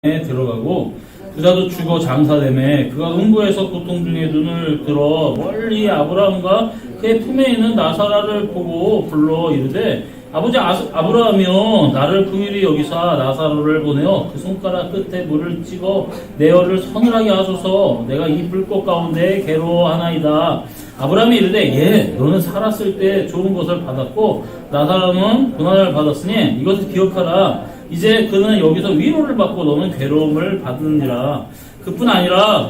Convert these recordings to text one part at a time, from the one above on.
들어가고 부자도 죽어 장사되매 그가 흥부에서 고통 중에 눈을 들어 멀리 아브라함과 그의 품에 있는 나사라를 보고 불러 이르되 아버지 아브라함이여 나를 긍휼히 여기사 나사로를 보내어 그 손가락 끝에 물을 찍어 내 혀를 서늘하게 하소서 내가 이 불꽃 가운데 괴로워하나이다. 아브라함이 이르되 예 너는 살았을 때 좋은 것을 받았고 나사로는 고난을 받았으니 이것을 기억하라. 이제 그는 여기서 위로를 받고 너는 괴로움을 받느니라. 그뿐 아니라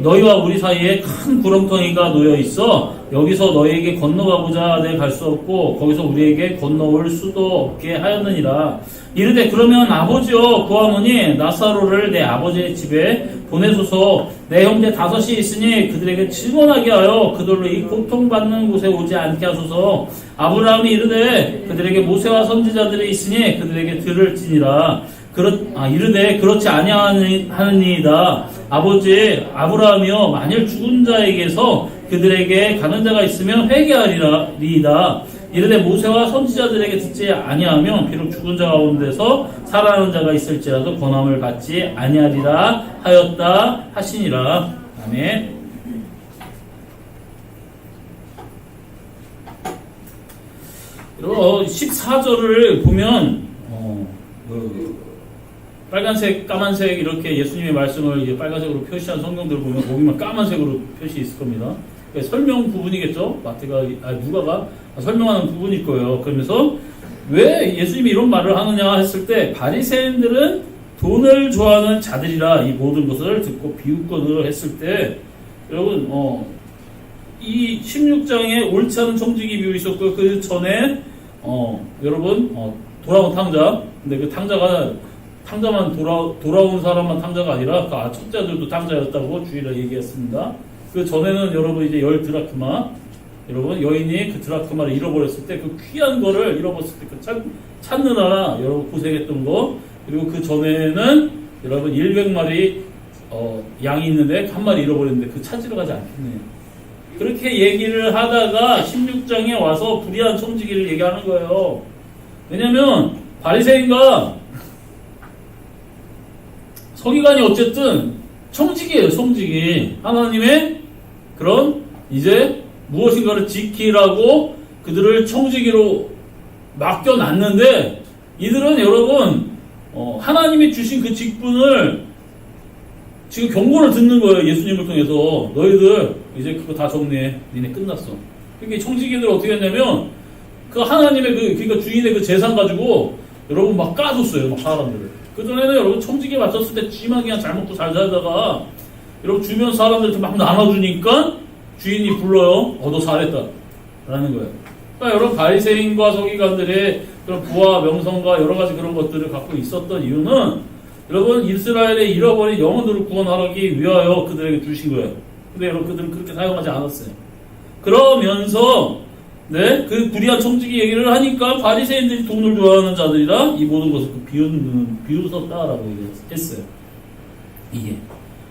너희와 우리 사이에 큰 구렁텅이가 놓여 있어 여기서 너희에게 건너가고자 내 갈 수 없고 거기서 우리에게 건너올 수도 없게 하였느니라. 이르되 그러면 아버지여 구하노니 나사로를 내 아버지의 집에 보내소서. 내 형제 5이 있으니 그들에게 증언하게 하여 그들로 이 고통받는 곳에 오지 않게 하소서. 아브라함이 이르되 그들에게 모세와 선지자들이 있으니 그들에게 들을지니라. 이르되 그렇지 아니하느니이다. 아버지 아브라함이여 만일 죽은 자에게서 그들에게 가는 자가 있으면 회개하리이다. 이르되 모세와 선지자들에게 듣지 아니하면 비록 죽은 자 가운데서 살아나는 자가 있을지라도 권함을 받지 아니하리라 하였다 하시니라. 아멘. 그리고 14절을 보면 빨간색, 까만색 이렇게 예수님의 말씀을 이제 빨간색으로 표시한 성경들을 보면 거기만 까만색으로 표시 있을 겁니다. 그러니까 설명 부분이겠죠. 누가가 설명하는 부분일 거예요. 그러면서 왜 예수님이 이런 말을 하느냐 했을 때 바리새인들은 돈을 좋아하는 자들이라 이 모든 것을 듣고 비웃거늘 했을 때 여러분 이 16장에 옳지 않은 청지기 비유 있었고 그 전에 여러분 돌아온 탕자. 근데 그 탕자만 돌아온 사람만 탕자가 아니라 그 첩자들도 탕자였다고 주일에 얘기했습니다. 그 전에는 여러분 이제 10드라크마 여러분 여인이 그 드라크마를 잃어버렸을 때 그 귀한 거를 잃어버렸을 때 그 찾느라 여러분 고생했던 거. 그리고 그 전에는 여러분 100마리 양이 있는데 한 마리 잃어버렸는데 그 찾으러 가지 않겠네요. 그렇게 얘기를 하다가 16장에 와서 불의한 청지기를 얘기하는 거예요. 왜냐면 바리새인과 서기관이 어쨌든 청지기예요. 청지기. 하나님의 그런 이제 무엇인가를 지키라고 그들을 청지기로 맡겨놨는데 이들은 여러분 하나님이 주신 그 직분을 지금 경고를 듣는 거예요. 예수님을 통해서 너희들 이제 그거 다 정리해. 니네 끝났어. 그러니까 청지기들 어떻게 했냐면 그 하나님의 그러니까 주인의 그 재산 가지고 여러분 막 까줬어요. 막 사람들을. 그전에는 여러분 청지기에 맞췄을 때 쥐만 그냥 잘 먹고 잘 살다가 여러분 주변 사람들한테 막 나눠주니까 주인이 불러요. 너 잘했다. 라는 거예요. 그러니까 여러분 바리새인과 서기관들의 그런 부와 명성과 여러 가지 그런 것들을 갖고 있었던 이유는 여러분 이스라엘의 잃어버린 영혼들을 구원하기 위하여 그들에게 주신 거예요. 근데 여러분 그들은 그렇게 사용하지 않았어요. 그러면서 그 불의한 청지기 얘기를 하니까 바리새인들이 돈을 좋아하는 자들이라 이 모든 것을 비웃었다라고 얘기했어요. 이게.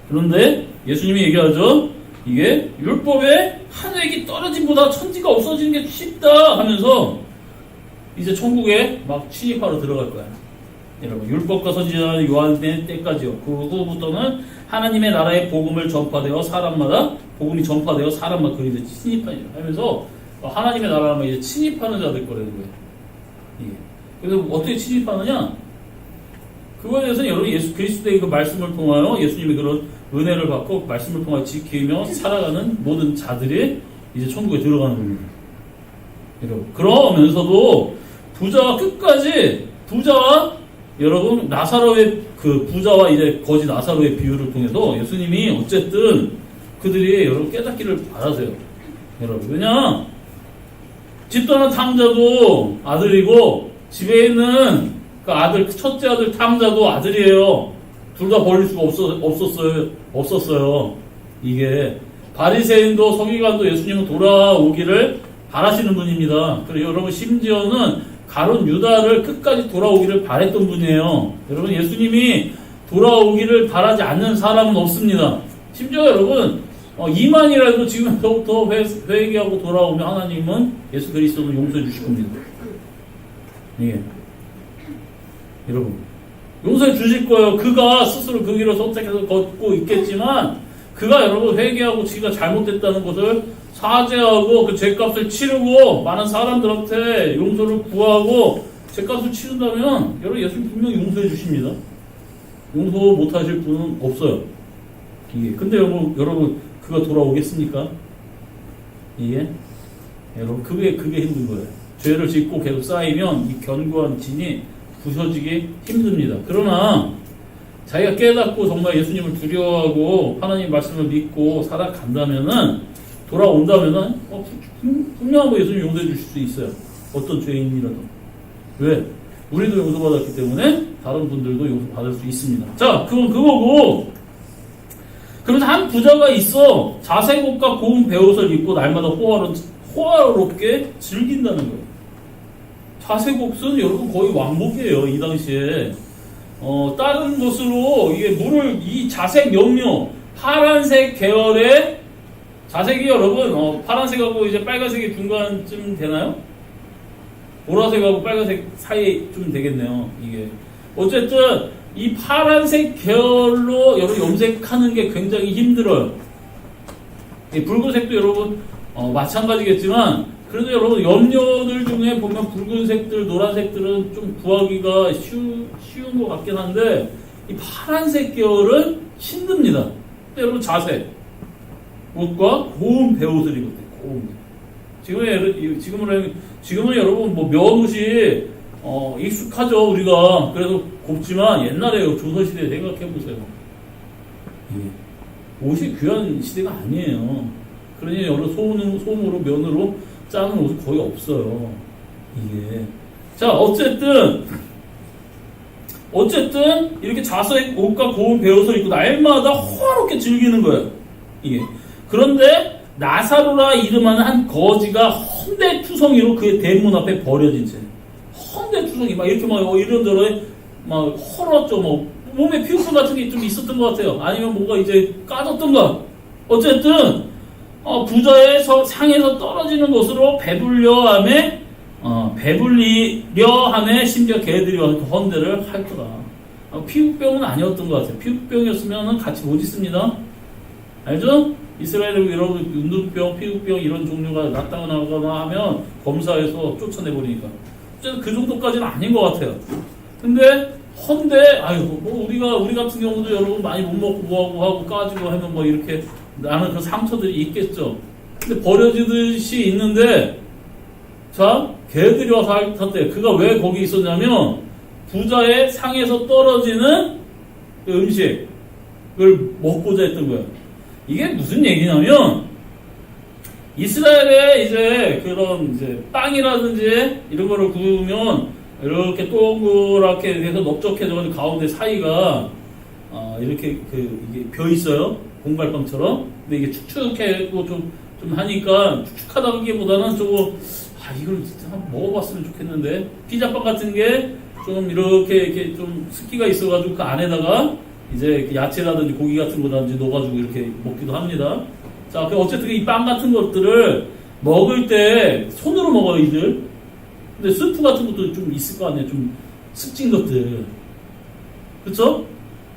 그런데 예수님이 얘기하죠. 이게 율법에 한 획이 떨어짐보다 천지가 없어지는 게 쉽다 하면서 이제 천국에 막 침입하러 들어갈 거야. 여러분 율법과 선지자 요한의 때까지요. 그 후부터는 하나님의 나라의 복음을 전파되어 복음이 전파되어 사람마다 그 이제 침입하니라 하면서 하나님의 나라라면 이제 침입하는 자들 거라는 거예요. 예. 그래서 어떻게 침입하느냐? 그거에 대해서는 여러분 예수 그리스도의 그 말씀을 통하여 예수님이 그런 은혜를 받고 말씀을 통하여 지키며 살아가는 모든 자들이 이제 천국에 들어가는 겁니다. 여러분 그러면서도 부자와 여러분 나사로의 그 부자와 이제 거지 나사로의 비유를 통해서 예수님이 어쨌든 그들이 여러분 깨닫기를 바라세요. 여러분 왜냐? 집 떠난 탕자도 아들이고 집에 있는 그 아들 첫째 아들 탕자도 아들이에요. 둘 다 버릴 수가 없었어요. 이게 바리새인도 서기관도 예수님은 돌아오기를 바라시는 분입니다. 그리고 여러분 심지어는 가룟 유다를 끝까지 돌아오기를 바랬던 분이에요. 여러분 예수님이 돌아오기를 바라지 않는 사람은 없습니다. 심지어 여러분 이만이라도 지금부터 회개하고 돌아오면 하나님은 예수 그리스도를 용서해 주실 겁니다. 예. 여러분 용서해 주실 거예요. 그가 스스로 그 길을 선택해서 걷고 있겠지만 그가 여러분 회개하고 지가 잘못됐다는 것을 사죄하고 그 죄값을 치르고 많은 사람들한테 용서를 구하고 죄값을 치른다면 여러분 예수님 분명히 용서해 주십니다. 용서 못하실 분은 없어요. 이게 근데 여러분 그가 돌아오겠습니까? 이게 여러분 그게 힘든 거예요. 죄를 짓고 계속 쌓이면 이 견고한 진이 부서지기 힘듭니다. 그러나 자기가 깨닫고 정말 예수님을 두려워하고 하나님 말씀을 믿고 살아간다면은 돌아온다면은 분명하고 예수님 용서해 주실 수 있어요. 어떤 죄인이라도. 왜? 우리도 용서받았기 때문에 다른 분들도 용서받을 수 있습니다. 자, 그건 그거고. 그러면서 한 부자가 있어 자색옷과 고운 베옷을 입고 날마다 호화롭게 즐긴다는 거예요. 자색옷은 여러분 거의 왕복이에요. 이 당시에. 다른 것으로 이게 이 자색 염료 파란색 계열의 자색이 여러분 파란색하고 이제 빨간색이 중간쯤 되나요? 보라색하고 빨간색 사이에 좀 되겠네요. 이게 어쨌든 이 파란색 계열로 여러분 염색하는 게 굉장히 힘들어요. 이 붉은색도 여러분 마찬가지겠지만 그래도 여러분 염료들 중에 보면 붉은색들, 노란색들은 좀 구하기가 쉬운 것 같긴 한데 이 파란색 계열은 힘듭니다. 근데 여러분 자색 옷과 고운 베옷을 입었대요. 지금은 여러분 뭐 면옷이 익숙하죠 우리가. 그래도 곱지만 옛날에 조선시대 생각해 보세요. 옷이 귀한 시대가 아니에요. 그러니 여러 솜으로 면으로 짜는 옷이 거의 없어요. 이게 자 어쨌든 이렇게 자색 옷과 고운 베옷을 입고 날마다 호화롭게 즐기는 거예요. 이게 그런데 나사로라 이름하는 한 거지가 헌데투성이로 그의 대문 앞에 버려진 채 헌데투성이 막 이렇게 막 이런저런 막 헐었죠. 뭐 몸에 피부과 같은 게 좀 있었던 것 같아요. 아니면 뭔가 이제 까졌던가. 어쨌든 부자의 상에서 떨어지는 것으로 배불려함에 심지어 개들이 와서 헌데를 할 거다. 피부병은 아니었던 것 같아요. 피부병이었으면 같이 못 있습니다. 알죠? 이스라엘에 여러분 눈병, 피부병 이런 종류가 나타나거나 하면 검사해서 쫓아내버리니까. 어쨌든 그 정도까지는 아닌 것 같아요. 근데 헌데 우리 같은 경우도 여러분 많이 못 먹고 뭐하고 하고 까지고 하면 뭐 이렇게 나는 그 상처들이 있겠죠. 근데 버려지듯이 있는데 자 개들이 와서 핥았대. 그가 왜 거기 있었냐면 부자의 상에서 떨어지는 그 음식을 먹고자 했던 거예요. 이게 무슨 얘기냐면 이스라엘에 이제 그런 이제 빵이라든지 이런 거를 구우면 이렇게 동그랗게 해서 넓적해져가지고 가운데 사이가 이렇게 이게 벼 있어요. 공갈빵처럼. 근데 이게 축축해고 좀 하니까 축축하다기보다는 조금 이걸 진짜 한번 먹어봤으면 좋겠는데 피자빵 같은 게 좀 이렇게 좀 습기가 있어가지고 그 안에다가 이제 야채라든지 고기 같은 거라든지 넣어가지고 이렇게 먹기도 합니다. 자, 어쨌든 이 빵 같은 것들을 먹을 때 손으로 먹어요, 이들. 근데 스프 같은 것도 좀 있을 거 아니에요, 좀 습진 것들. 그쵸?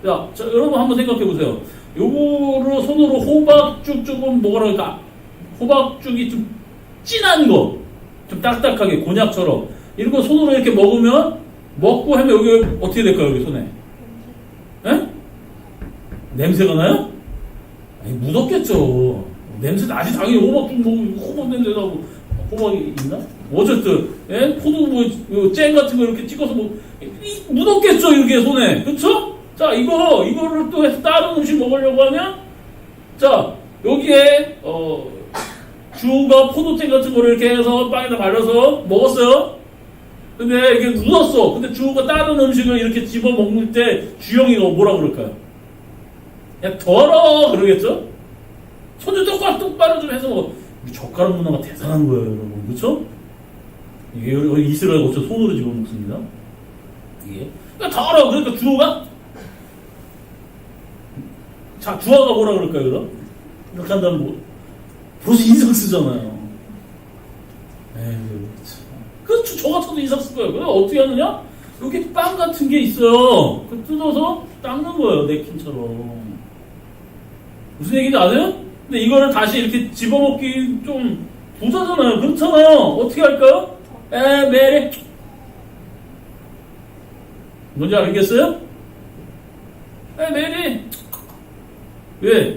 자, 여러분 한번 생각해 보세요. 요거를 손으로 호박죽 조금 먹으라니까 호박죽이 좀 진한 거, 좀 딱딱하게 곤약처럼 이런 거 손으로 이렇게 먹고 하면 여기 어떻게 될까요, 여기 손에? 에? 냄새가 나요? 아니, 묻었겠죠. 냄새 나지, 당연히 호박 냄새 나고, 호박이 있나? 어쨌든, 잼 같은 거 이렇게 찍어서 묻었겠죠, 이렇게 손에. 그쵸? 자, 이거를 또 해서 다른 음식 먹으려고 하면, 자, 여기에, 주가 포도잼 같은 거를 이렇게 해서 빵에다 발라서 먹었어요? 근데 이게 묻었어. 근데 주가 다른 음식을 이렇게 집어 먹을 때 주영이가 뭐라 그럴까요? 야, 더러워! 그러겠죠? 손질 똑바로 좀 해서 젓가락 문화가 대단한 거예요, 여러분. 그쵸? 이게 이스라엘 어째 손으로 집어 먹습니다. 이게. 더러워! 그러니까 주어가 뭐라 그럴까요, 그럼? 이렇게 한다면 벌써 인상 쓰잖아요. 에휴, 참. 저 같아도 인상 쓸 거예요. 그럼 어떻게 하느냐? 여기 빵 같은 게 있어요. 그 뜯어서 닦는 거예요. 냅킨처럼. 무슨 얘기인지 아세요? 근데 이거를 다시 이렇게 집어먹기 좀 부자잖아요. 그렇잖아요. 어떻게 할까요? 메리. 뭔지 알겠어요? 메리.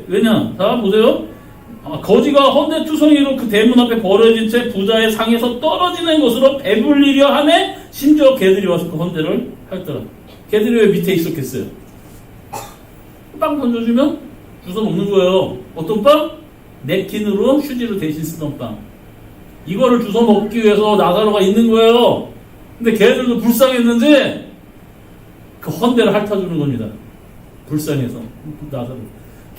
왜냐? 자, 보세요. 거지가 헌데투성이로 그 대문 앞에 버려진 채 부자의 상에서 떨어지는 것으로 배불리려 하매 심지어 개들이 와서 그 헌데를 핥더라. 개들이 왜 밑에 있었겠어요? 빵 던져주면 주워 먹는 거예요. 어떤 빵? 냅킨으로 휴지로 대신 쓰던 빵. 이거를 주워 먹기 위해서 나사로가 있는 거예요. 근데 개들도 불쌍했는지 그 헌데를 핥아주는 겁니다. 불쌍해서. 나사로.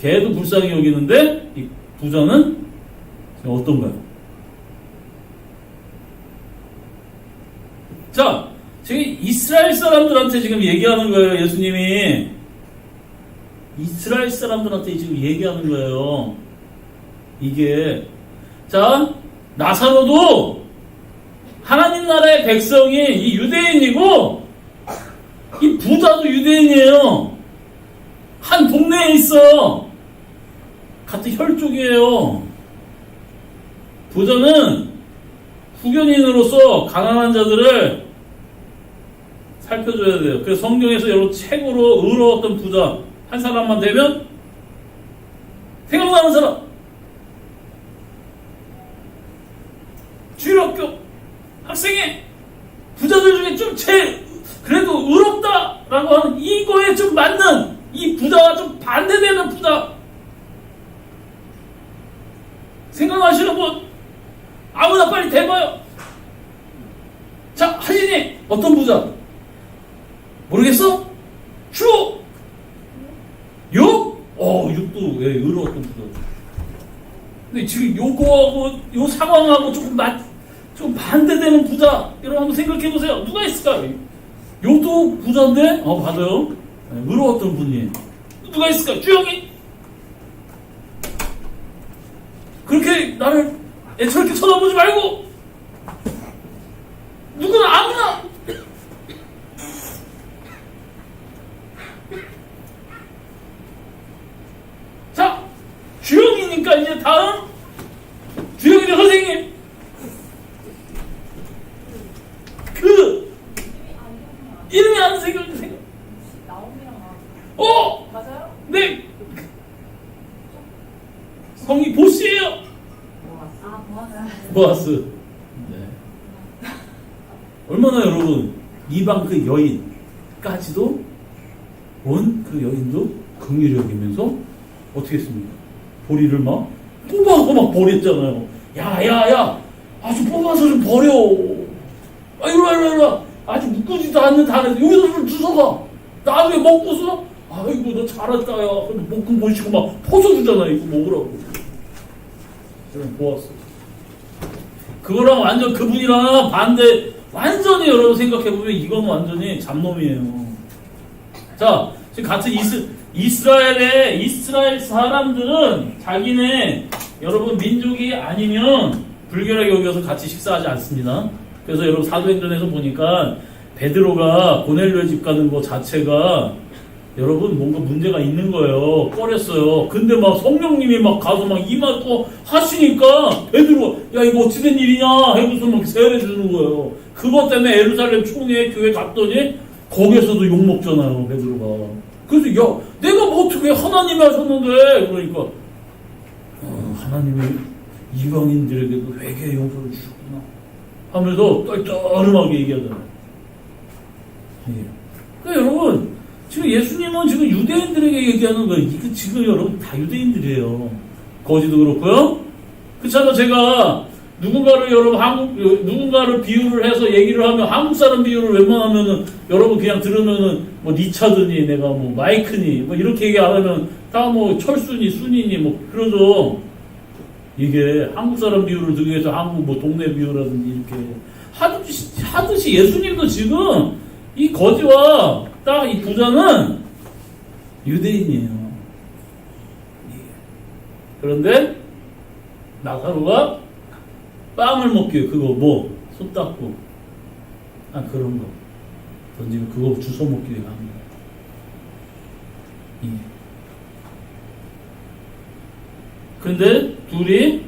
개도 불쌍히 여기는데 이 부자는 어떤가요? 자, 지금 이스라엘 사람들한테 지금 얘기하는 거예요. 예수님이 이스라엘 사람들한테 지금 얘기하는 거예요. 이게 자, 나사로도 하나님 나라의 백성이 이 유대인이고 이 부자도 유대인이에요. 한 동네에 있어. 같은 혈족이에요. 부자는 후견인으로서 가난한 자들을 살펴줘야 돼요. 그래서 성경에서 여러분 최고로 의로웠던 부자 한 사람만 되면 생각나는 사람. 주일학교 학생회 부자들 중에 좀 제일 그래도 의롭다라고 하는 이거에 좀 맞는 이 부자와 좀 반대되는 부자. 생각나시는 분? 아무나 빨리 대봐요. 자, 하진이 어떤 부자? 모르겠어? 슈! 육? 육도 의로웠던 부자. 근데 지금 요거하고 요 상황하고 좀 반대되는 부자. 여러분 한번 생각해 보세요. 누가 있을까요? 요도 부자인데? 맞아요. 의로웠던 분이. 누가 있을까요? 주영이? 그렇게 나를 애처롭게 쳐다보지 말고 누구나 아무나 자 주영이니까 이제 다음 주영이네 선생님 그 이름이 안 생각 맞아요? 네 성이 보스예요. 보아스. 네. 얼마나 여러분 이방 그 여인까지도 온 그 여인도 긍휼히 여기면서 어떻게 했습니까? 보리를 막 뽑아서 막 버렸잖아요. 야야야, 아주 뽑아서 좀 버려. 이리 와. 아주 묶어지도 않는 단에서 여기서 좀 주워가. 나중에 먹고서 아이고 너 잘했다야. 목금 보시고 막 퍼져주잖아. 이거 먹으라고. 저는 보았어. 그거랑 완전 그분이랑 반대, 완전히 여러분 생각해보면 이건 완전히 잡놈이에요. 자, 지금 같은 이스라엘 사람들은 자기네 여러분 민족이 아니면 불결하게 여겨서 같이 식사하지 않습니다. 그래서 여러분 사도행전에서 보니까 베드로가 고넬료의 집 가는 거 자체가 여러분 뭔가 문제가 있는 거예요. 꺼렸어요. 근데 막 성령님이 막 가서 막 임하고 하시니까 베드로가 야 이거 어찌된 일이냐 해고서 막 세례 주는 거예요. 그것 때문에 예루살렘 총회 교회 갔더니 거기에서도 욕 먹잖아요. 베드로가. 그래서 야 내가 뭐 어떻게 하나님이 하셨는데 그러니까 하나님이 이방인들에게도 회개의 용서를 주셨구나 하면서 떨떠름하게 얘기하잖아요. 그러니까 여러분 지금 예수님은 지금 유대인들에게 얘기하는 거예요. 이거 지금 여러분 다 유대인들이에요. 거지도 그렇고요. 그렇잖아. 제가 누군가를 비유를 해서 얘기를 하면 한국 사람 비유를 웬만하면은 여러분 그냥 들으면은 뭐 리차드니 내가 뭐 마이크니 뭐 이렇게 얘기 안 하면 다 뭐 철수니 순이니 뭐 그러죠. 이게 한국 사람 비유를 듣기 위해서 한국 뭐 동네 비유라든지 이렇게 하듯이 예수님도 지금 이 거지와 딱 이 부자는 유대인이에요. 그런데 나사로가 빵을 먹기 위해 그거 뭐 손 닦고 그런 거 던지면 그거 주워 먹기 위해 합니다. 예. 그런데 둘이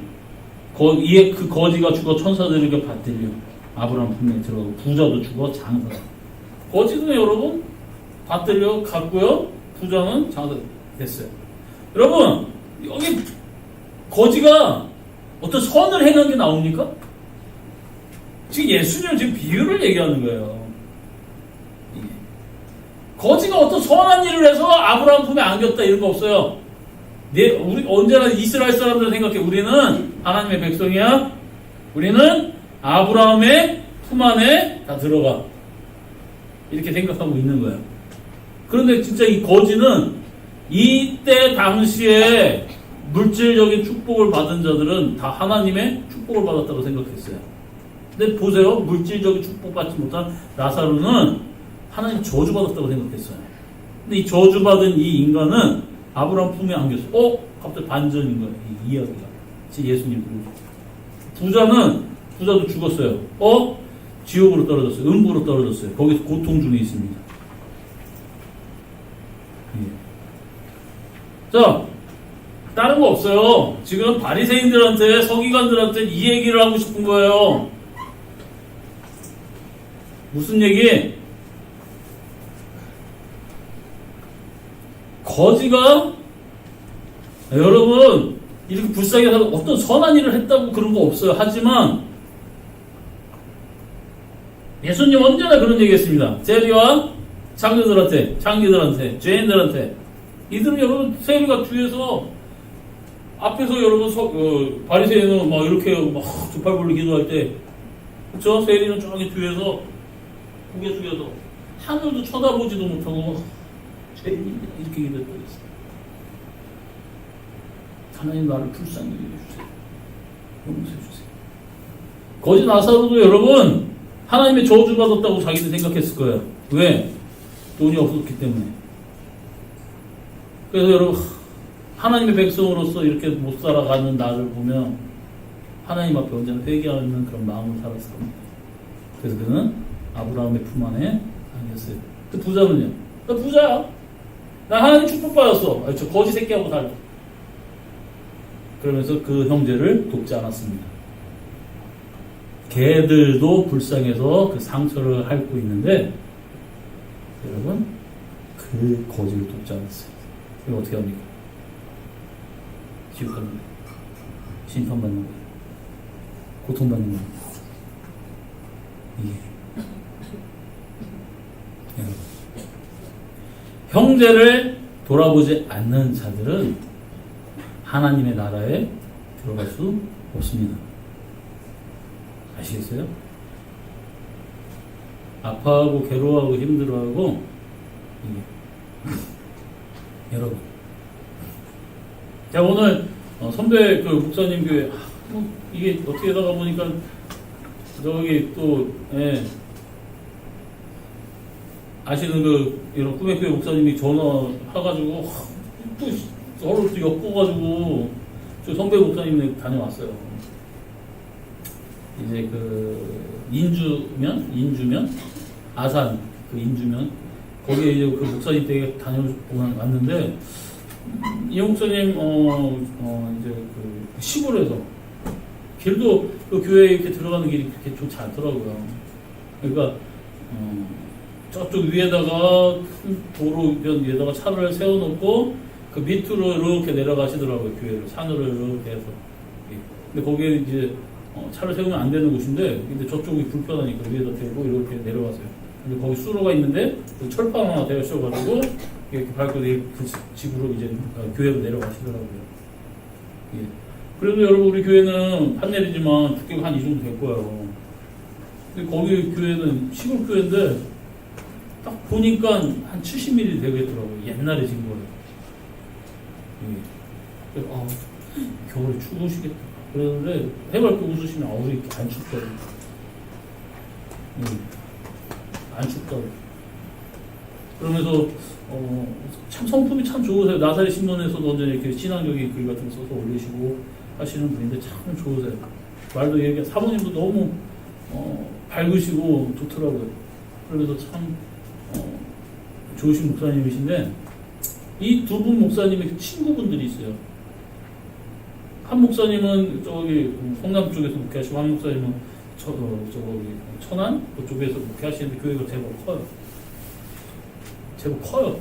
이에 그 거지가 죽어 천사들에게 받들려 아브라함 품에 들어가고 부자도 죽어 장사. 거지는 여러분 받들려 갔고요. 부자는 장사 됐어요. 여러분 여기 거지가 어떤 선을 행한 게 나옵니까? 지금 예수님은 지금 비유를 얘기하는 거예요. 거지가 어떤 선한 일을 해서 아브라함 품에 안겼다 이런 거 없어요. 우리 언제나 이스라엘 사람들 생각해. 우리는 하나님의 백성이야. 우리는 아브라함의 품 안에 다 들어가. 이렇게 생각하고 있는 거예요. 그런데 진짜 이 거지는 이때 당시에 물질적인 축복을 받은 자들은 다 하나님의 축복을 받았다고 생각했어요. 근데 보세요. 물질적인 축복받지 못한 라사로는 하나님 저주받았다고 생각했어요. 근데 이 저주받은 이 인간은 아브라함 품에 안겼어요. 갑자기 반전인 거예요. 이 이야기가. 지금 예수님 부르죠. 부자도 죽었어요. 지옥으로 떨어졌어요. 음부로 떨어졌어요. 거기서 고통 중에 있습니다. 예. 자, 다른 거 없어요. 지금 바리새인들한테 서기관들한테 이 얘기를 하고 싶은 거예요. 무슨 얘기? 거지가 여러분 이렇게 불쌍히 살고 어떤 선한 일을 했다고 그런 거 없어요. 하지만 예수님 언제나 그런 얘기했습니다. 세리와 장교들한테 죄인들한테 이들은 여러분 세리가 뒤에서 앞에서 여러분 바리새인은 막 이렇게 막 두 팔 벌려 기도할 때 그렇죠? 세리는 저기 뒤에서 고개 숙여서 하늘도 쳐다보지도 못하고 죄인이다 이렇게 기도했다고 했어요. 하나님 나를 불쌍히 여겨주세요. 용서해주세요. 거짓 나사로도 여러분 하나님의 저주받았다고 자기는 생각했을 거예요. 왜? 돈이 없었기 때문에. 그래서 여러분 하나님의 백성으로서 이렇게 못 살아가는 나를 보면 하나님 앞에 언제나 회개하는 그런 마음을 살았을 겁니다. 그래서 그는 아브라함의 품 안에 안겼어요. 그 부자는요? 나 부자야. 나 하나님 축복받았어. 저 거지 새끼하고 살자. 그러면서 그 형제를 돕지 않았습니다. 걔들도 불쌍해서 그 상처를 앓고 있는데 여러분 그 거지를 돕지 않았어요. 그럼 어떻게 합니까? 지옥 갑니다. 심판받는 거예요. 고통받는 거예요. 여러분 형제를 돌아보지 않는 자들은 하나님의 나라에 들어갈 수 없습니다. 아시겠어요? 아파하고 괴로워하고 힘들어하고 여러분 제가 오늘 선배 그 목사님 교회 이게 어떻게 하다가 보니까 저기 또 아시는 그 이런 꿈의 교회 목사님이 전화해가지고 또 서로 또 엮어가지고 저 선배 목사님네 다녀왔어요. 이제 그 인주면 아산 그 인주면 거기에 이제 그 목사님 댁에 다녀왔는데 이 목사님 이제 그 시골에서 길도 그 교회에 이렇게 들어가는 길이 그렇게 좋지 않더라고요. 그러니까 저쪽 위에다가 큰 도로변 위에다가 차를 세워놓고 그 밑으로 이렇게 내려가시더라고요. 교회를 산으로 이렇게 해서. 근데 거기에 이제 차를 세우면 안 되는 곳인데 근데 저쪽이 불편하니까 위에다 대고 이렇게 내려가세요. 근데 거기 수로가 있는데 그 철판 하나 대셔가지고 이렇게 밟고 그 집으로 이제 교회로 내려가시더라고요. 예. 그래도 여러분 우리 교회는 판넬이지만 두께가 한 이 정도 될 거예요. 근데 거기 교회는 시골 교회인데 딱 보니까 한 70mm 되겠더라고요. 옛날에 진 거예요. 예. 그래서 겨울에 추우시겠다. 그러는데 해맑게 웃으시면 우리 안 춥다고. 안 춥다고. 그러면서 참 성품이 참 좋으세요. 나사렛 신문에서도 언제 이렇게 신앙적인 글 같은 거 써서 올리시고 하시는 분인데 참 좋으세요. 말도 얘기 사모님도 너무 밝으시고 좋더라고요. 그러면서 참 좋으신 목사님이신데 이 두 분 목사님의 친구분들이 있어요. 한 목사님은 저기 성남 쪽에서 목회하시고 한 목사님은 저기 천안 그쪽에서 목회하시는데 교회가 제법 커요. 제법 커요.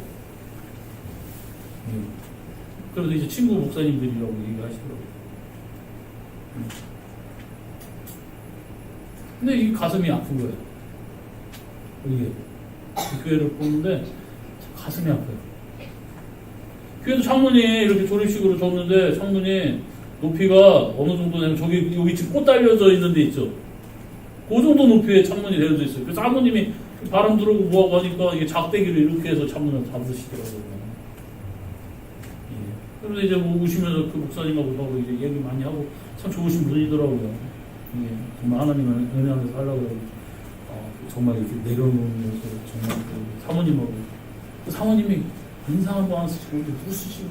그래서 이제 친구 목사님들이라고 얘기하시더라고요. 근데 이 가슴이 아픈 거예요. 이게 그 교회를 보는데 가슴이 아파요. 교회도 창문이 이렇게 조립식으로 줬는데 창문이 높이가 어느 정도 되면 여기 지금 꽃 달려져 있는 데 있죠. 그 정도 높이의 창문이 되어져 있어요. 그래서 사모님이 바람 들어오고 뭐하고 하니까 이게 작대기를 이렇게 해서 창문을 닫으시더라고요. 예. 그래서 이제 뭐 오시면서 그 목사님하고 이제 얘기 많이 하고 참 좋으신 분이더라고요. 예. 정말 하나님을 은혜 안에서 살라고 하고 정말 이렇게 내려놓으면서 정말 그 사모님하고 그 사모님이 인상 한번 안 쓰시고 웃으시고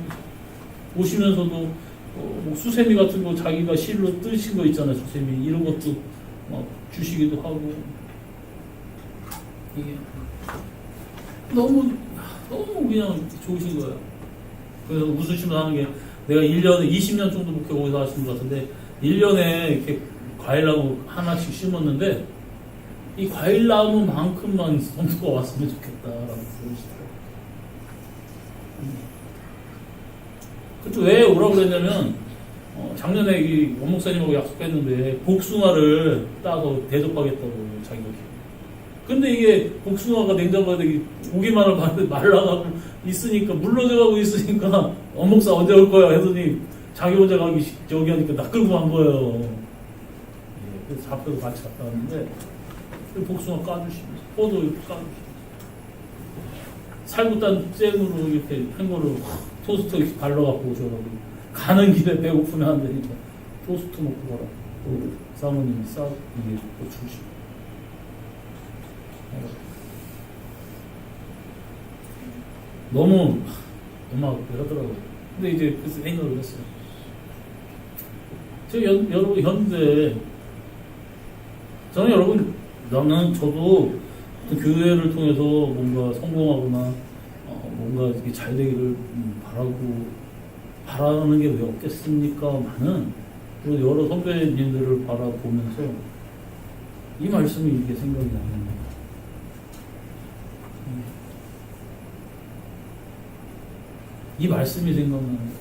오시면서도 뭐 수세미 같은 거 자기가 실로 뜨신 거 있잖아요. 수세미 이런 것도 막 주시기도 하고 이게 너무 그냥 좋으신 거예요. 그래서 웃으시면 하는 게 내가 1년에 20년 정도 목회 거기서 하신 것 같은데 1년에 이렇게 과일나무 하나씩 심었는데 이 과일나무만큼만 성수가 왔으면 좋겠다라고 그러시더라고요. 그때 왜 오라고 그랬냐면 작년에 이 원목사님하고 약속했는데 복숭아를 따서 대접하겠다고 자기가. 근데 이게 복숭아가 냉장고에 오기만을 말라가고 있으니까 물러져가고 있으니까 원목사 언제 올 거야 했더니 자기 혼자 가기 저기 하니까 나 끌고 간 거예요. 예, 그래서 잡혀서 같이 갔다 왔는데 복숭아 까주시면서 포도 이렇게 까주시면서 살구단 잼으로 이렇게 한 거를 토스트 이렇게 발라갖고 오셔가지고 가는 길에 배고프면 안 되니까 토스트 먹고 가라고 사모님이 이게 주시고 너무 엄마가 그러더라고요. 근데 이제 그래서 생각을 했어요. 여러분 현재 저는 저도 교회를 통해서 뭔가 성공하거나 뭔가 이렇게 잘 되기를 바라는 게 왜 없겠습니까만은 여러 선배님들을 바라보면서 이 말씀이 이게 생각이 나는 거예요. 이 말씀이 생각나는 거예요.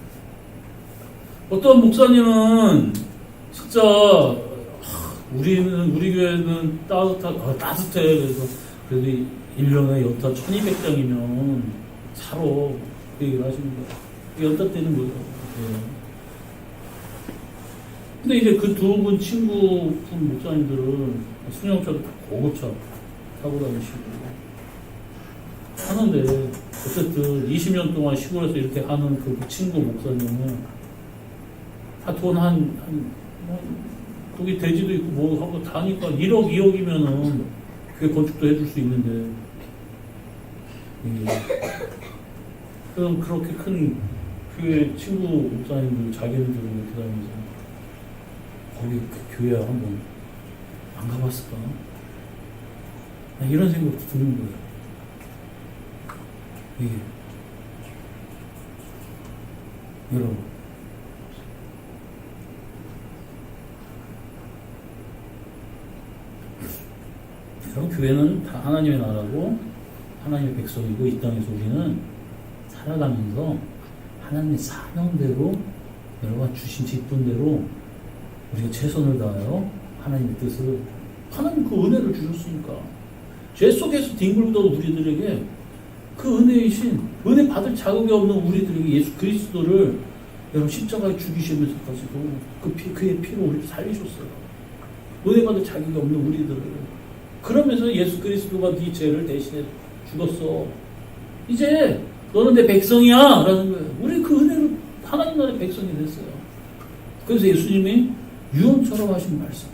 어떤 목사님은 진짜 우리 교회는 따뜻해. 그래도 1년에 연타 1200장이면 살아. 그 얘기를 하시는 거예요. 연타 때는 거예요. 네. 근데 이제 그 두 분 친구 분 목사님들은 승용차도 고급차 타고 다니시고 하는데 어쨌든 20년 동안 시골에서 이렇게 하는 그 친구 목사님은 돈 거기 돼지도 있고 뭐 하고 다니까 1억, 2억이면은 교회 건축도 해줄 수 있는데 그럼 그렇게 큰 교회 친구 목사님들 자기네들은 이렇게 다니면서 거기 그 교회 한번 안 가봤을까? 이런 생각도 드는 거예요. 여러분 그럼 교회는 다 하나님의 나라고 하나님의 백성이고 이 땅에서 우리는 살아가면서 하나님의 사명대로 여러분 주신 직분대로 우리가 최선을 다하여 하나님의 뜻을 하나님 그 은혜를 주셨으니까 죄 속에서 뒹굴던 우리들에게 그 은혜이신 은혜 받을 자격이 없는 우리들에게 예수 그리스도를 여러분 십자가에 죽이시면서까지도 그의 피로 우리를 살리셨어요. 은혜 받을 자격이 없는 우리들을 그러면서 예수 그리스도가 네 죄를 대신해 죽었어. 이제 너는 내 백성이야 라는 거예요. 우리 그 은혜로 하나님 나라의 백성이 됐어요. 그래서 예수님이 유언처럼 하신 말씀,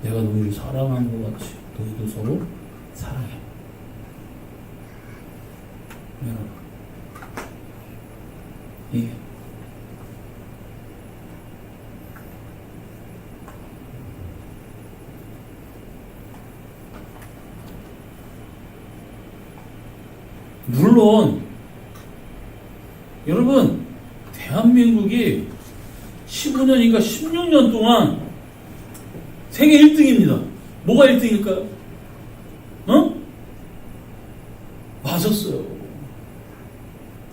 내가 너희를 사랑하는 것 같이 너희도 서로 사랑해. 예. 물론 여러분 대한민국이 15년인가 16년 동안 세계 1등입니다. 뭐가 1등일까요? 맞았어요.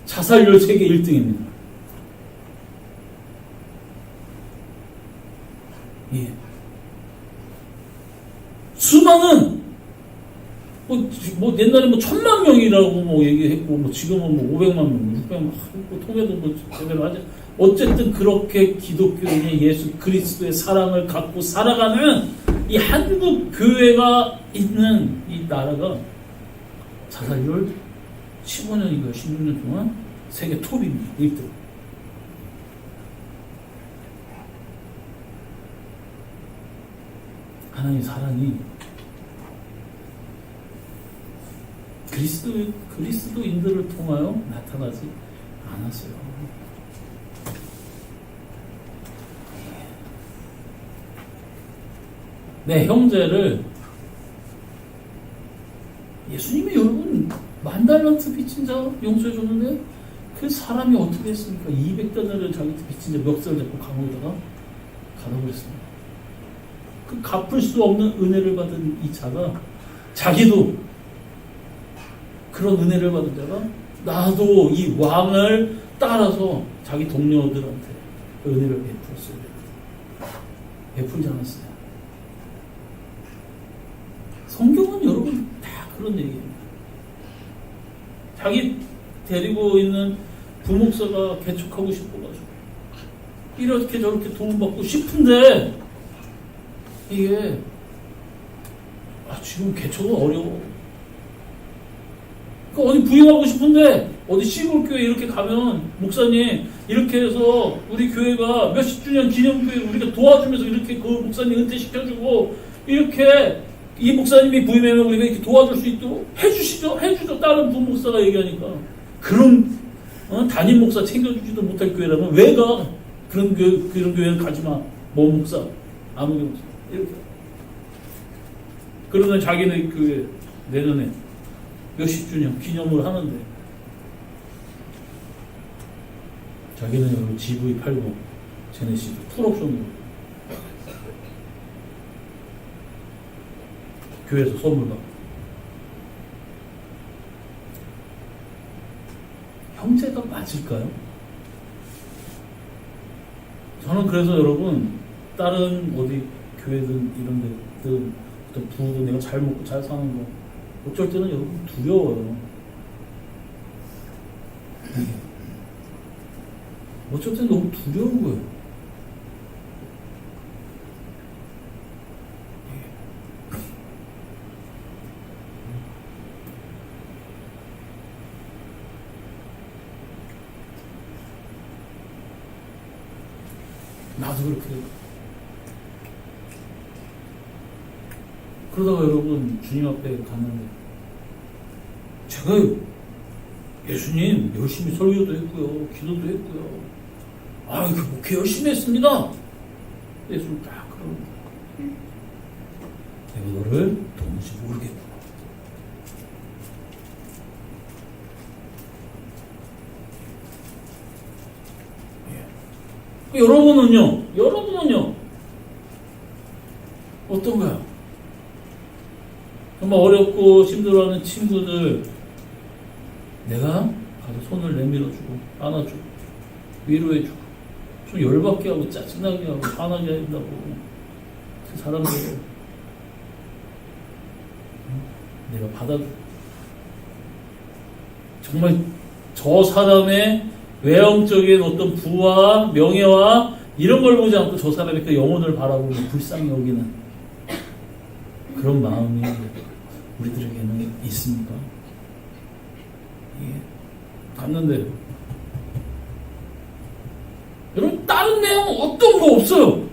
자살률 세계 1등입니다. 예. 수많은 옛날에 1000만 명이라고 얘기했고 지금은 500만 명, 600만 명, 통계도 제대로 하지. 어쨌든 그렇게 기독교인의 예수 그리스도의 사랑을 갖고 살아가는 이 한국 교회가 있는 이 나라가 자살률 15년인가 16년 동안 세계 톱입니다. 1등. 하나님의 사랑이 그리스도인들을 통하여 나타나지 않았어요. 내 형제를 예수님이 여러분 10,000달란트 빚진 자 용서해 줬는데 그 사람이 어떻게 했습니까? 200달러를 자기 빚진 자 멱살 잡고 감옥에다가 가둬버렸습니다. 그 갚을 수 없는 은혜를 받은 이 자가 자기도 그런 은혜를 받은 자가 나도 이 왕을 따라서 자기 동료들한테 그 은혜를 베풀었어요. 베풀지 않았어요. 성경은 여러분 다 그런 얘기입니다. 자기 데리고 있는 부목사가 개척하고 싶어가지고 이렇게 저렇게 도움받고 싶은데 이게 지금 개척은 어려워. 그러니까 어디 부임하고 싶은데 어디 시골 교회 이렇게 가면 목사님 이렇게 해서 우리 교회가 몇십 주년 기념교회 우리가 도와주면서 이렇게 그 목사님 은퇴시켜주고 이렇게 이 목사님이 부임하면 우리가 이렇게 도와줄 수 있도록 해주시죠. 다른 부목사가 얘기하니까 그런 담임 목사 챙겨주지도 못할 교회라면 왜 가? 그런 교회는 가지마. 뭐 목사 아무 교회 목사 이렇게. 그러면 자기는 교회 내년에 몇십 주년 기념을 하는데 자기는 여기 GV 팔고 제네시스 풀옵션으로 교회에서 선물 받고. 형제가 맞을까요? 저는 그래서 여러분 다른 어디 교회든 이런 데든 어떤 부도 내가 잘 먹고 잘 사는 거 어쩔 때는 여러분 두려워요. 어쩔 때는 너무 두려운 거예요. 나도 그렇게 그러다가 여러분 주님 앞에 갔는데 제가 예수님 열심히 설교도 했고요 기도도 했고요 그 목회 열심히 했습니다. 예수님 딱 그럽니다. 내가 너를 도무지 모르겠구나. 여러분은요 어떤가요? 정말 어렵고 힘들어하는 친구들 내가 가서 손을 내밀어주고 안아주고 위로해주고 좀 열받게 하고 짜증나게 하고 화나게 한다고 그 사람들 내가 받아주고 정말 저 사람의 외형적인 어떤 부와 명예와 이런 걸 보지 않고 저 사람의 그 영혼을 바라보고 불쌍히 여기는 그런 마음이 우리들에게는 있습니까? 갔는데 여러분 다른 내용 어떤 거 없어요.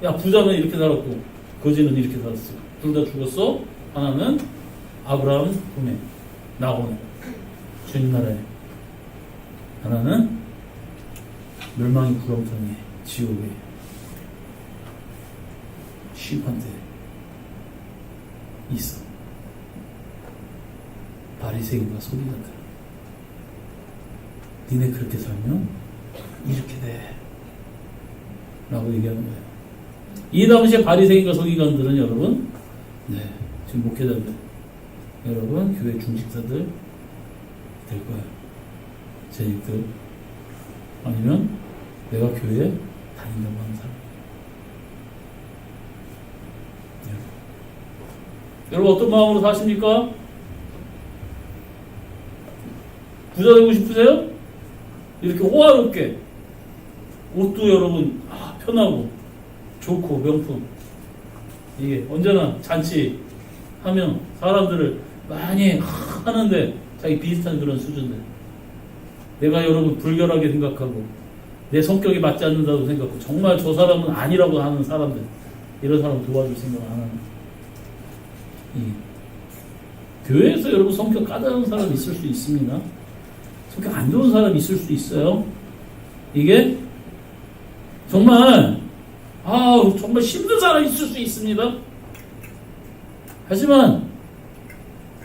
야 부자는 이렇게 살았고 거지는 이렇게 살았어. 둘 다 죽었어. 하나는 아브라함 품에 나오네 주님 나라에 하나는 멸망의 구렁텅이에 지옥에 심판대 있어. 바리새인과 서기관들 니네 그렇게 살면 이렇게 돼 라고 얘기하는 거예요. 이 당시에 바리새인과 서기관들은 여러분, 지금 목회자들, 여러분 교회 중직자들 될 거예요. 재직들 아니면 내가 교회에 다닌다고 하는 사람. 여러분 어떤 마음으로 사십니까? 부자 되고 싶으세요? 이렇게 호화롭게 옷도 여러분 편하고 좋고 명품, 이게 언제나 잔치하면 사람들을 많이 하는데 자기 비슷한 그런 수준들, 내가 여러분 불결하게 생각하고 내 성격이 맞지 않는다고 생각하고 정말 저 사람은 아니라고 하는 사람들, 이런 사람 도와줄 생각 안 하는, 교회에서 여러분 성격 까다로운 사람 있을 수 있습니다. 성격 안 좋은 사람 있을 수 있어요. 이게 정말 정말 힘든 사람 있을 수 있습니다. 하지만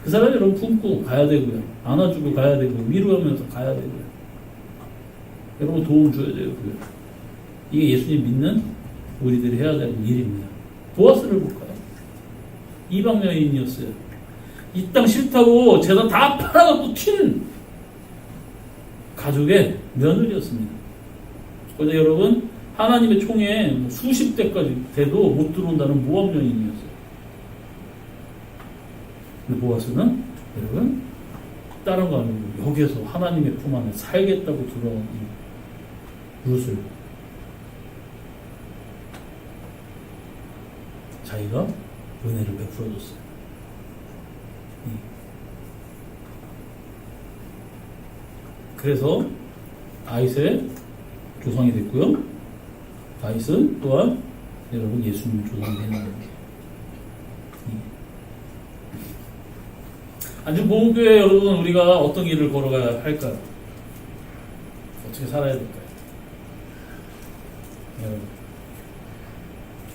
그 사람 여러분 품고 가야 되고요, 안아주고 가야 되고 위로하면서 가야 되고요, 여러분 도움 줘야 되고요. 이게 예수님 믿는 우리들이 해야 될 일입니다. 보아스를 볼까요? 이방 여인이었어요. 이 땅 싫다고 재산 다 팔아갖고 튄 가족의 며느리였습니다. 그런데 여러분 하나님의 총에 수십 대까지 돼도 못 들어온다는 모함 여인이었어요. 근데 보아스는 여러분 다른 거 아니고 여기에서 하나님의 품 안에 살겠다고 들어온 룻을 자기가 은혜를 베풀어줬어요. 그래서 다윗의 조상이 됐고요. 다윗은 또한 여러분 예수님 조상이 되는 거예요. 안중보험교회 여러분, 우리가 어떤 길을 걸어가야 할까요? 어떻게 살아야 될까요? 여러분,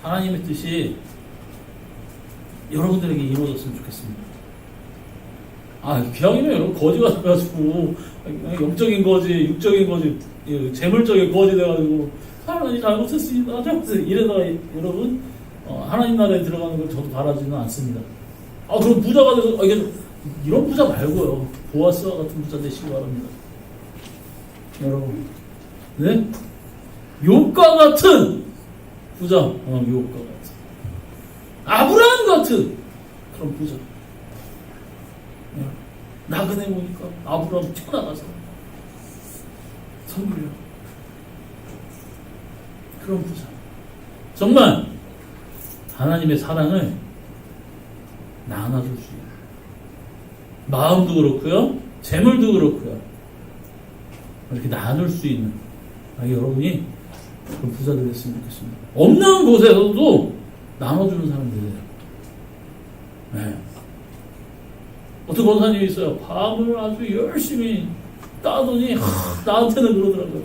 하나님의 뜻이 여러분들에게 이루어졌으면 좋겠습니다. 기왕이면 여러분 거지가 돼가지고 영적인 거지, 육적인 거지, 재물적인 거지 돼가지고 하나님 잘못했습니다, 이러다가 여러분 하나님 나라에 들어가는 걸 저도 바라지는 않습니다. 그럼 부자가 돼서 이런 부자 말고요, 보아스와 같은 부자 되시기 바랍니다. 여러분, 네? 욥과 같은 부자, 욥과 같은 아브라함 같은 그런 부자. 나그네 보니까 아브라함 튀어나가서 섬기려 그런 부자. 정말 하나님의 사랑을 나눠줄 수 있는, 마음도 그렇고요, 재물도 그렇고요, 이렇게 나눌 수 있는 여러분이 그런 부자들 했으면 좋겠습니다. 없는 곳에서도 나눠주는 사람들이에요. 네. 어떤 권사님이 있어요. 밤을 아주 열심히 따더니 나한테는 그러더라고요.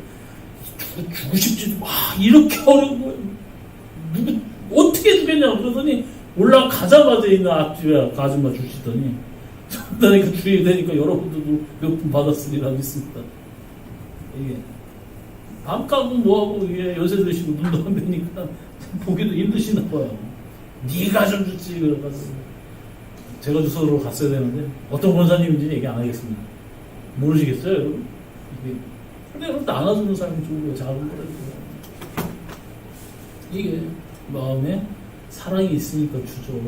주고 싶지도 이렇게 어려운 거예요. 누구 어떻게 주겠냐 그러더니 올라가자마자 있는 앞집에 아줌마 주시더니 나는 그 주의 되니까 여러분들도 몇 푼 받았으리라 믿습니다. 이게 밤 까고 뭐하고 이게 연세 드시고 눈도 안 되니까 보기도 힘드시나 봐요. 네가 좀 줬지 그래가지고 제가 주소로 갔어야 되는데 어떤 권사님인지 얘기 안 하겠습니다. 모르시겠어요, 여러분? 근데 여러분 안아주는 사람이 좋은 거예요. 작은 거라도. 이게 마음에 사랑이 있으니까 주죠.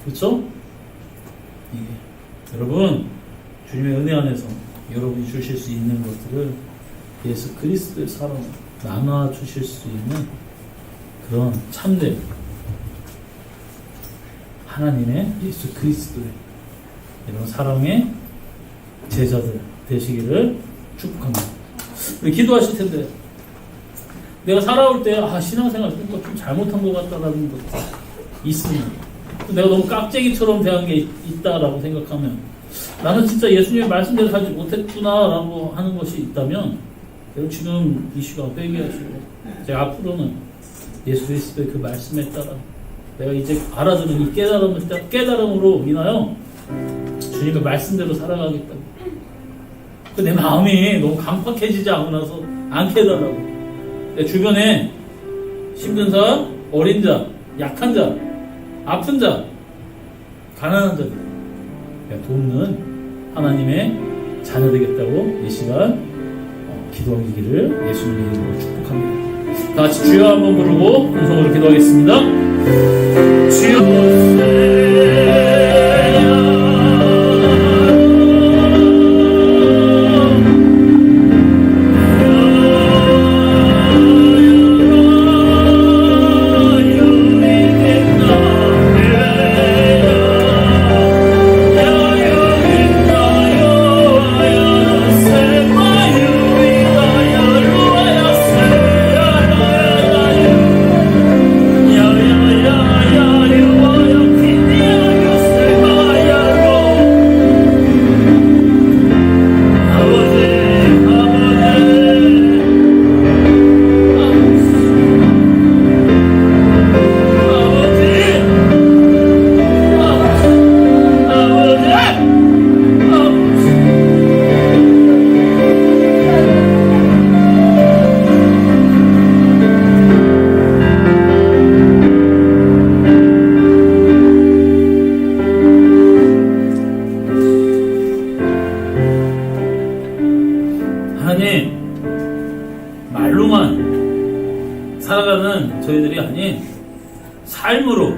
그렇죠? 이게 여러분 주님의 은혜 안에서 여러분이 주실 수 있는 것들을 예수 그리스도의 사랑을 나눠 주실 수 있는 그런 참된 하나님의 예수 그리스도의 이런 사랑의 제자들 되시기를 축복합니다. 우리 기도하실 텐데, 내가 살아올 때 신앙생활 좀 잘못한 것 같다라는 것도 있습니다. 내가 너무 깍쟁이처럼 대한 게 있다라고 생각하면, 나는 진짜 예수님의 말씀대로 살지 못했구나라고 하는 것이 있다면 지금 이 시간 회개하시고, 제가 앞으로는 예수 그리스도의 그 말씀에 따라 내가 이제 알아듣는 이 깨달음으로 인하여 주님의 말씀대로 살아가겠다. 내 마음이 너무 강팍해지지 않고 나서 않게 해달라고. 내 주변에 힘든 자, 어린 자, 약한 자, 아픈 자, 가난한 자들 돕는 하나님의 자녀 되겠다고 이 시간 기도하기를 예수님의 이름으로 축복합니다. 다 같이 주여 한번 부르고 공성으로 기도하겠습니다. 주여 하나님, 말로만 살아가는 저희들이 아닌 삶으로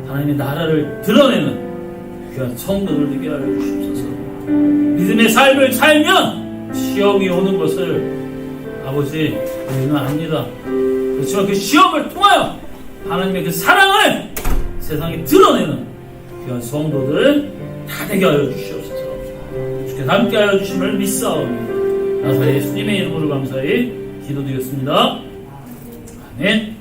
하나님의 나라를 드러내는 귀한 성도들 되게 하여 주시옵소서. 믿음의 삶을 살면 시험이 오는 것을 아버지 우리는 압니다. 그렇지만 그 시험을 통하여 하나님의 그 사랑을 세상에 드러내는 귀한 성도들 다 되게 하여 주시옵소서. 주께서 함께 하여 주심을 믿사옵니다. 나사렛 예수님의 이름으로 감사히 기도드렸습니다. 아멘.